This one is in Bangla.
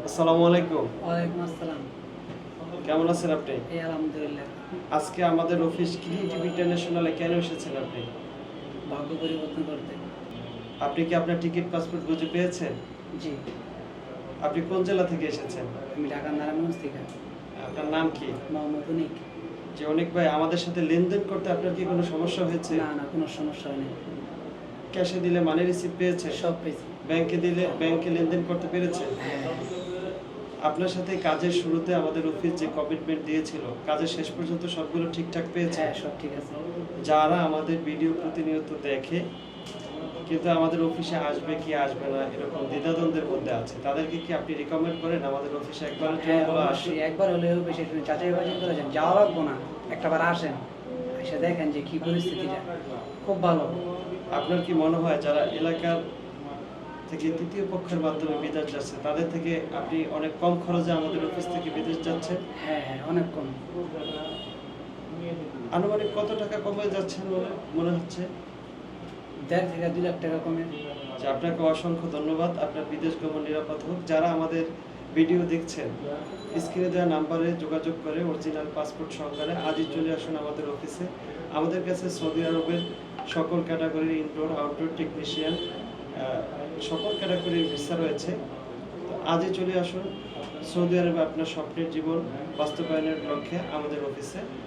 আসসালামু আলাইকুম। ওয়ালাইকুম আসসালাম। কেমন আছেন আপনি? এই আলহামদুলিল্লাহ। আজকে আমাদের অফিস ক্রিয়েটিভ ইন্টারন্যাশনালে কেন এসেছেন আপনি? ভাগ্য পরিবর্তন করতে। আপনি কি আপনার টিকিট পাসপোর্ট বুঝে পেয়েছেন? জি, আপনি কোন জেলা থেকে এসেছেন? আমি ঢাকার নারায়ণগঞ্জ থেকে। আপনার নাম কি? মোহাম্মদ অনিক। যে অনিক ভাই, আমাদের সাথে লেনদেন করতে আপনার কি কোনো সমস্যা হয়েছে? না, না, কোনো সমস্যা হয়নি। ক্যাশে দিলে মানি রিসিভ পেয়েছেন? সব পেয়েছি। ব্যাংকে দিলে ব্যাংকে লেনদেন করতে পেরেছেন? হ্যাঁ, আপনার সাথে কাজের শুরুতে আমাদের অফিস যে কমিটমেন্ট দিয়েছিল, কাজের শেষ পর্যন্ত সবগুলো ঠিকঠাক পেয়েছে? হ্যাঁ, সব ঠিক আছে। যারা আমাদের ভিডিও প্রতিনিয়ত দেখে কিন্তু আমাদের অফিসে আসবে কি আসবে না এরকম দ্বিধাদ্বন্দ্বের মধ্যে আছে, তাদেরকে কি আপনি রিকমেন্ড করেন আমাদের অফিসে একবারের জন্য হ্যাঁ, হলেও আসুন? অবশ্যই একবার হলেও বেশি একটু যাচাই বাছাই করে যান। যাওয়া লাগবো না। একটাবার আসেন। এসে দেখেন যে কি পরিস্থিতিটা। খুব ভালো। আপনার কি মনে হয় যারা এলাকার থেকে তৃতীয় পক্ষের মাধ্যমে বিদেশ যাচ্ছে তাদের থেকে আপনি অনেক কম খরচে আমাদের অফিস থেকে বিদেশ যাচ্ছেন? হ্যাঁ, হ্যাঁ, অনেক কম। আনুমানিক কত টাকা কমে যাচ্ছেন বলে মনে হচ্ছে? 1.5 থেকে 2 লাখ টাকা কমে। যে আপনাকে অসংখ্য ধন্যবাদ। আপনার বিদেশ গমন নিরাপদ হোক। যারা আমাদের ভিডিও দেখছেন, স্ক্রিনে দেওয়া নাম্বারে যোগাযোগ করে অরিজিনাল পাসপোর্ট সহকারে আজই চলে আসুন আমাদের অফিসে। আমাদের কাছে সৌদি আরবের সকল ক্যাটাগরির ইনডোর আউটডোর টেকনিশিয়ান সকল ক্যাটাগরির ভিসা রয়েছে। তো আজই চলে আসুন সৌদি আরবে আপনার স্বপ্নের জীবন বাস্তবায়নের লক্ষ্যে আমাদের অফিসে।